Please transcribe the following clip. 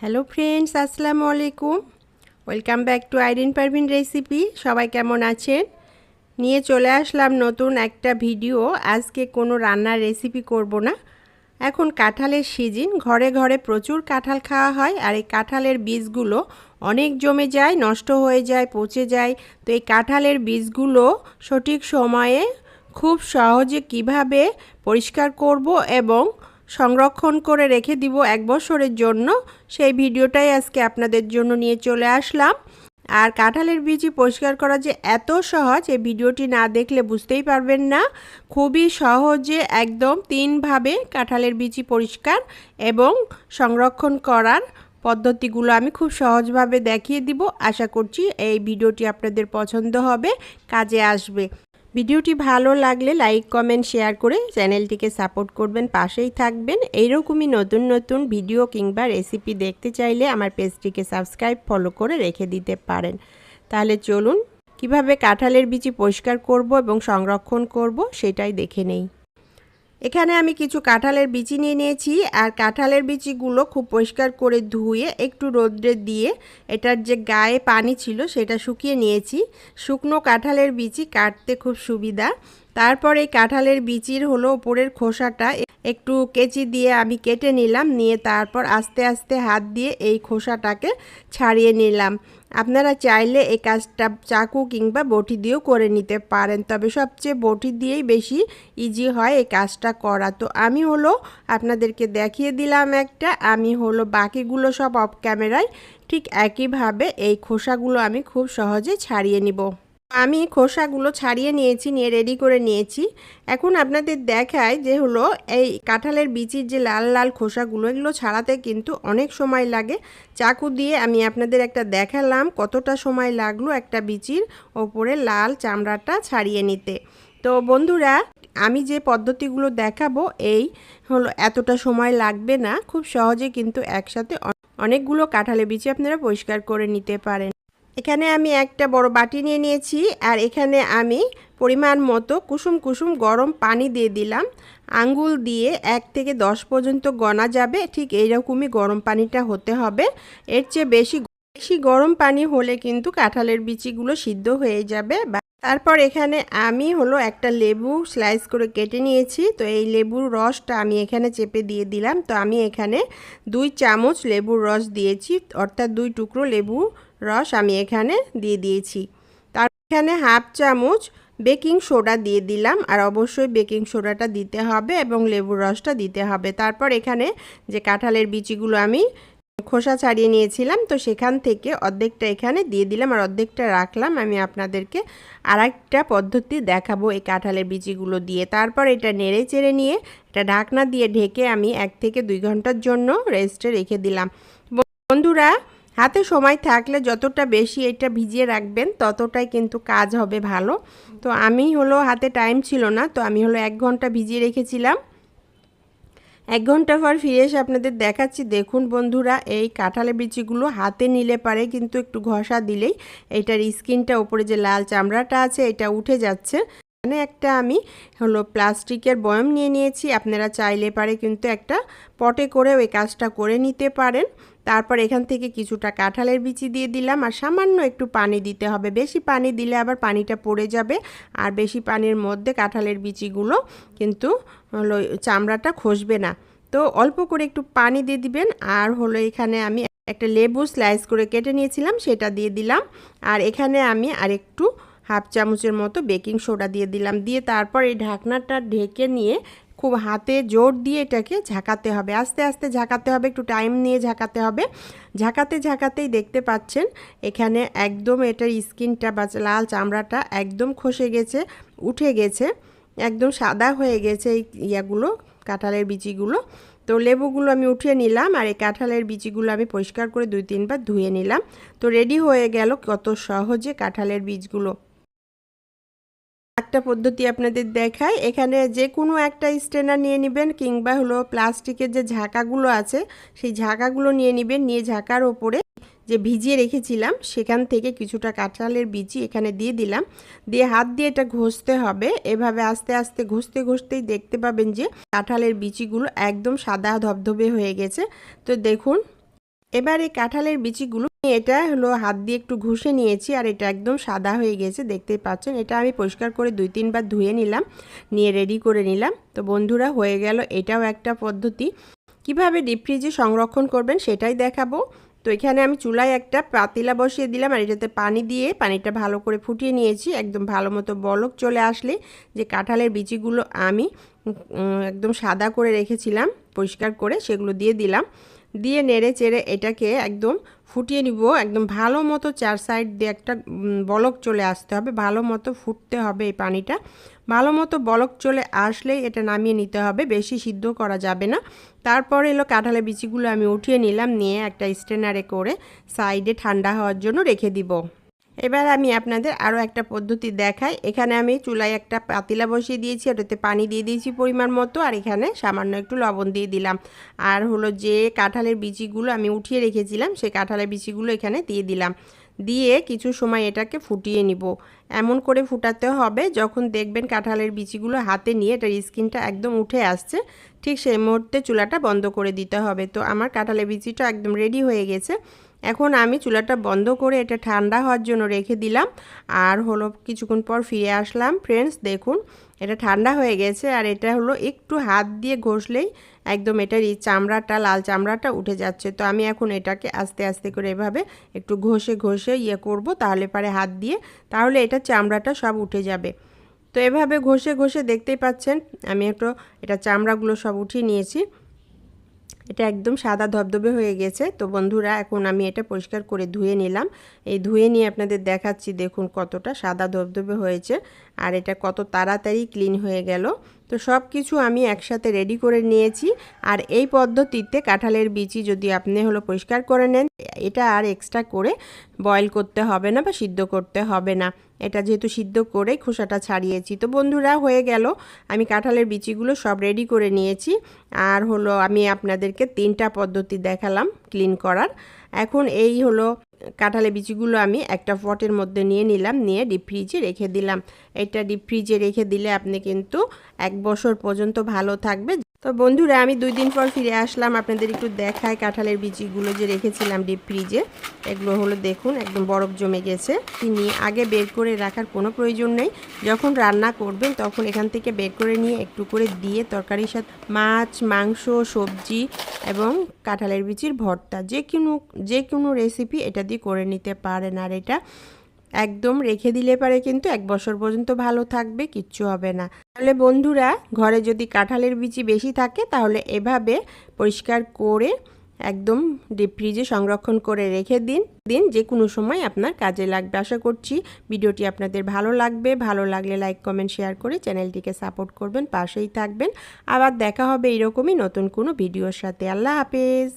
Hello friends, আসসালামু আলাইকুম। Welcome back to Irin Parvin recipe. সবাই কেমন আছেন? নিয়ে চলে আসলাম নতুন একটা ভিডিও। আজকে কোনো রান্নার রেসিপি করব না। এখন কাঁঠালের সিজন, ঘরে ঘরে প্রচুর কাঁঠাল খাওয়া হয়, আর এই কাঁঠালের বীজগুলো অনেক জমে যায়, নষ্ট হয়ে যায়, পচে যায়। তো এই কাঁঠালের বীজগুলো সঠিক সময়ে খুব সহজে কিভাবে পরিষ্কার করব এবং সংরক্ষণ করে রেখে দিব 1 বছরের জন্য, সেই ভিডিওটাই আজকে আপনাদের জন্য নিয়ে চলে আসলাম। আর কাঁঠালের বীজ পরিষ্কার করা যে এত সহজ, এই ভিডিওটি না দেখলে বুঝতেই পারবেন না। খুবই সহজে একদম 3ভাবে কাঁঠালের বীজ পরিষ্কার এবং সংরক্ষণ করার পদ্ধতিগুলো আমি খুব সহজভাবে দেখিয়ে দিব। আশা করছি এই ভিডিওটি আপনাদের পছন্দ হবে, কাজে আসবে। ভিডিওটি ভালো লাগলে লাইক, কমেন্ট, শেয়ার করে চ্যানেলটিকে সাপোর্ট করবেন, পাশেই থাকবেন। এইরকমই নতুন নতুন ভিডিও কিংবা রেসিপি দেখতে চাইলে আমার পেজটিকে সাবস্ক্রাইব, ফলো করে রেখে দিতে পারেন। তাহলে চলুন কিভাবে কাঁঠালের বীজ পরিষ্কার করব এবং সংরক্ষণ করব সেটাই দেখে নেই। এখানে আমি কিছু কাঁঠালের বিচি নিয়ে নিয়েছি, আর কাঁঠালের বিচিগুলো খুব পরিষ্কার করে ধুয়ে একটু রোদ্রে দিয়ে এটার যে গায়ে পানি ছিল সেটা শুকিয়ে নিয়েছি। শুকনো কাঁঠালের বিচি কাটতে খুব সুবিধা। তারপর এই কাঁঠালের বিচির হলো উপরের খোসাটা একটু কেচি দিয়ে আমি কেটে নিলাম, নিয়ে তারপর আস্তে আস্তে হাত দিয়ে এই খোসাটাকে ছাড়িয়ে নিলাম। আপনারা চাইলে এই কাজটা চাকু কিংবা বটি দিয়েও করে নিতে পারেন, তবে সবচেয়ে বটি দিয়েই বেশি ইজি হয় এই কাজটা করা। তো আমি হলো আপনাদেরকে দেখিয়ে দিলাম একটা, আমি হলো বাকিগুলো সব অফ ক্যামেরায় ঠিক একইভাবে এই খোসাগুলো আমি খুব সহজে ছাড়িয়ে নিব। আমি খোসাগুলো ছাড়িয়ে নিয়েছি, নিয়ে রেডি করে নিয়েছি। এখন আপনাদের দেখায় যে হলো এই কাঁঠালের বিচির যে লাল লাল খোসাগুলো, এগুলো ছাড়াতে কিন্তু অনেক সময় লাগে। চাকু দিয়ে আমি আপনাদের একটা দেখালাম কতটা সময় লাগলো একটা বিচির ওপরে লাল চামড়াটা ছাড়িয়ে নিতে। তো বন্ধুরা, আমি যে পদ্ধতিগুলো দেখাবো এই হলো এতটা সময় লাগবে না, খুব সহজে কিন্তু একসাথে অনেকগুলো কাঁঠালের বিচি আপনারা পরিষ্কার করে নিতে পারেন। এখানে আমি একটা বড় বাটি নিয়ে নিয়েছি, আর এখানে আমি পরিমাণ মতো কুসুম কুসুম গরম পানি দিয়ে দিলাম। আঙ্গুল দিয়ে 1 থেকে 10 পর্যন্ত গণা যাবে, ঠিক এইরকমই গরম পানিটা হতে হবে। এর চেয়ে বেশি গরম পানি হলে কিন্তু কাঁঠালের বিচিগুলো সিদ্ধ হয়ে যাবে। তারপর এখানে আমি হলো একটা লেবু স্লাইস করে কেটে নিয়েছি। তো এই লেবুর রসটা আমি এখানে চেপে দিয়ে দিলাম। তো আমি এখানে 2 চামচ লেবুর রস দিয়েছি, অর্থাৎ 2 টুকরো লেবু রস আমি এখানে দিয়ে দিয়েছি। তার এখানে 1/2 চামচ বেকিং সোডা দিয়ে দিলাম, আর অবশ্যই বেকিং সোডাটা দিতে হবে এবং লেবুর রসটা দিতে হবে। তারপর এখানে যে কাঁঠালের বিচিগুলো আমি খোসা ছাড়িয়ে নিয়েছিলাম, তো সেখান থেকে অর্ধেকটা এখানে দিয়ে দিলাম আর অর্ধেকটা রাখলাম। আমি আপনাদেরকে আরেকটা পদ্ধতি দেখাবো এই কাঁঠালের বিচিগুলো দিয়ে। তারপর এটা নেড়ে চেড়ে নিয়ে এটা ঢাকনা দিয়ে ঢেকে আমি 1 থেকে 2 ঘন্টার জন্য রেস্টে রেখে দিলাম। বন্ধুরা, হাতে সময় থাকলে যতটা বেশি এটা ভিজিয়ে রাখবেন ততটাই কিন্তু কাজ হবে ভালো। তো আমি হলো হাতে টাইম ছিল না, তো আমি হলো 1 ঘন্টা ভিজিয়ে রেখেছিলাম। 1 ঘন্টা পর ফিরে এসে আপনাদের দেখাচ্ছি। দেখুন বন্ধুরা, এই কাঁঠালের বিচিগুলো হাতে নিলে পারে কিন্তু একটু ঘষা দিলেই এটার স্কিনটা, উপরে যে লাল চামড়াটা আছে এটা উঠে যাচ্ছে। এখানে একটা আমি হলো প্লাস্টিকের বয়ম নিয়ে নিয়েছি, আপনারা চাইলে পারে কিন্তু একটা পটে করে ওই কাজটা করে নিতে পারেন। তারপর এখান থেকে কিছুটা কাঁঠালের বিচি দিয়ে দিলাম, আর সামান্য একটু পানি দিতে হবে। বেশি পানি দিলে আবার পানিটা পড়ে যাবে, আর বেশি পানির মধ্যে কাঁঠালের বিচিগুলো কিন্তু হলো চামড়াটা খসবে না। তো অল্প করে একটু পানি দিয়ে দিবেন। আর হলো এখানে আমি একটা লেবু স্লাইস করে কেটে নিয়েছিলাম, সেটা দিয়ে দিলাম। আর এখানে আমি আরেকটু 1/2 চামচের মতো বেকিং সোডা দিয়ে দিলাম। দিয়ে তারপর এই ঢাকনাটা ঢেকে নিয়ে খুব হাতে জোর দিয়ে এটাকে ঝাঁকাতে হবে, আস্তে আস্তে ঝাঁকাতে হবে, একটু টাইম নিয়ে ঝাঁকাতে হবে। ঝাঁকাতে ঝাঁকাতেই দেখতে পাচ্ছেন এখানে একদম এটার স্কিনটা বা লাল চামড়াটা একদম খসে গেছে, উঠে গেছে, একদম সাদা হয়ে গেছে এই ইয়াগুলো, কাঁঠালের বিচিগুলো। তো লেবুগুলো আমি উঠিয়ে নিলাম, আর এই কাঁঠালের বিচিগুলো আমি পরিষ্কার করে 2-3 বার ধুয়ে নিলাম। তো রেডি হয়ে গেল কত সহজে কাঁঠালের বীজগুলো। একটা পদ্ধতি আপনাদের দেখায়, এখানে যে কোনো একটা স্ট্রেনার নিয়ে নেবেন, কিংবা হলো প্লাস্টিকের যে ঝাঁকাগুলো আছে সেই ঝাঁকাগুলো নিয়ে নেবেন। নিয়ে ঝাঁকার ওপরে যে ভিজিয়ে রেখেছিলাম সেখান থেকে কিছুটা কাঁঠালের বিচি এখানে দিয়ে দিলাম। দিয়ে হাত দিয়ে এটা ঘষতে হবে। এভাবে আস্তে আস্তে ঘষতে ঘষতেই দেখতে পাবেন যে কাঁঠালের বিচিগুলো একদম সাদা ধবধবে হয়ে গেছে। তো দেখুন এবার এই কাঁঠালের বিচিগুলো এটা হলো হাত দিয়ে একটু ঘষে নিয়েছি আর এটা একদম সাদা হয়ে গেছে, দেখতেই পাচ্ছেন। এটা আমি পরিষ্কার করে 2-3 বার ধুয়ে নিলাম, নিয়ে রেডি করে নিলাম। তো বন্ধুরা, হয়ে গেল। এটাও একটা পদ্ধতি। কিভাবে ডিপ ফ্রিজে সংরক্ষণ করবেন সেটাই দেখাবো। তো এখানে আমি চুলায় একটা পাতিলা বসিয়ে দিলাম আর এটাতে পানি দিয়ে পানিটা ভালো করে ফুটিয়ে নিয়েছি। একদম ভালো মতো বলক চলে আসলে যে কাঁঠালের বিচিগুলো আমি একদম সাদা করে রেখেছিলাম পরিষ্কার করে, সেগুলো দিয়ে দিলাম। দিয়ে নেড়ে চেড়ে এটাকে একদম ফুটিয়ে নিব। একদম ভালো মতো 4 সাইড দিয়ে একটা বলক চলে আসতে হবে, ভালো মতো ফুটতে হবে এই পানিটা। ভালো মতো বলক চলে আসলেই এটা নামিয়ে নিতে হবে, বেশি সিদ্ধ করা যাবে না। তারপরে এলো কাঁঠালের বিচিগুলো আমি উঠিয়ে নিলাম, নিয়ে একটা স্ট্রেনারে করে সাইডে ঠান্ডা হওয়ার জন্য রেখে দিব। এবার আমি আপনাদের আরও একটা পদ্ধতি দেখাই। এখানে আমি চুলায় একটা পাতিলা বসিয়ে দিয়েছি, ওটাতে পানি দিয়ে দিয়েছি পরিমাণ মতো, আর এখানে সামান্য একটু লবণ দিয়ে দিলাম। আর হলো যে কাঁঠালের বিচিগুলো আমি উঠিয়ে রেখেছিলাম সেই কাঁঠালের বিচিগুলো এখানে দিয়ে দিলাম। দিয়ে কিছু সময় এটাকে ফুটিয়ে নিব। এমন করে ফুটাতে হবে যখন দেখবেন কাঁঠালের বিচিগুলো হাতে নিয়ে এটার স্কিনটা একদম উঠে আসছে, ঠিক সেই মুহূর্তে চুলাটা বন্ধ করে দিতে হবে। তো আমার কাঁঠালের বিচিটা একদম রেডি হয়ে গেছে। এখন আমি চুলাটা বন্ধ করে এটা ঠান্ডা হওয়ার জন্য রেখে দিলাম। আর হলো কিছুক্ষণ পর ফিরে আসলাম। ফ্রেন্ডস, দেখুন এটা ঠান্ডা হয়ে গেছে আর এটা হলো একটু হাত দিয়ে ঘষলেই একদম এটার এই চামড়াটা, লাল চামড়াটা উঠে যাচ্ছে। তো আমি এখন এটাকে আস্তে আস্তে করে এভাবে একটু ঘষে ঘষে করব, তাহলে পারে হাত দিয়ে, তাহলে এটা চামড়াটা সব উঠে যাবে। তো এভাবে ঘষে ঘষে দেখতেই পাচ্ছেন আমি একটু এটা চামড়াগুলো সব উঠিয়ে নিয়েছি। এটা একদম সাদা ধবধবে হয়ে গেছে। তো বন্ধুরা, এখন আমি এটা পরিষ্কার করে ধুয়ে নিলাম। এই ধুয়ে নিয়ে আপনাদের দেখাচ্ছি, দেখুন কতটা সাদা ধবধবে হয়েছে আর এটা কত তাড়াতাড়ি ক্লিন হয়ে গেল। তো সব কিছু আমি একসাথে রেডি করে নিয়েছি। আর এই পদ্ধতিতে কাঁঠালের বিচি যদি আপনি হলো পরিষ্কার করে নেন, এটা আর এক্সট্রা করে বয়েল করতে হবে না বা সিদ্ধ করতে হবে না। এটা যেহেতু সিদ্ধ করে খোসাটা ছাড়িয়েছি। তো বন্ধুরা, হয়ে গেল। আমি কাঁঠালের বিচিগুলো সব রেডি করে নিয়েছি। আর হলো আমি আপনাদেরকে 3টা পদ্ধতি দেখালাম ক্লিন করার। এখন এই হলো কাঁঠালের বিচিগুলো আমি একটা পটের মধ্যে নিয়ে নিলাম, নিয়ে ডিপ ফ্রিজে রেখে দিলাম। এটা ডিপ ফ্রিজে রেখে দিলে আপনি কিন্তু 1 বছর পর্যন্ত ভালো থাকবে। তো বন্ধুরা, আমি 2 দিন পর ফিরে আসলাম, আপনাদের একটু দেখায় কাঁঠালের বিচিগুলো যে রেখেছিলাম ডিপ ফ্রিজে। এগুলো হলো দেখুন একদম বরফ জমে গেছে। নিয়ে আগে বের করে রাখার কোনো প্রয়োজন নেই। যখন রান্না করবেন তখন এখান থেকে বের করে নিয়ে একটু করে দিয়ে তরকারির সাথে মাছ, মাংস, সবজি এবং কাঁঠালের বিচির ভর্তা, যে কোনো রেসিপি এটা দিয়ে করে নিতে পারেন। আর এটা একদম রেখে দিলে পারে কিন্তু 1 বছর পর্যন্ত ভালো থাকবে, কিচ্ছু হবে না। তাহলে বন্ধুরা, ঘরে যদি কাঁঠালের বিচি বেশি থাকে তাহলে এভাবে পরিষ্কার করে একদম ডিপ ফ্রিজে সংরক্ষণ করে রেখে দিন, যে কোনো সময় আপনার কাজে লাগবে। আশা করছি ভিডিওটি আপনাদের ভালো লাগবে। ভালো লাগলে লাইক, কমেন্ট, শেয়ার করে চ্যানেলটিকে সাপোর্ট করবেন, পাশেই থাকবেন। আবার দেখা হবে এরকমই নতুন কোনো ভিডিওর সাথে। আল্লাহ হাফেজ।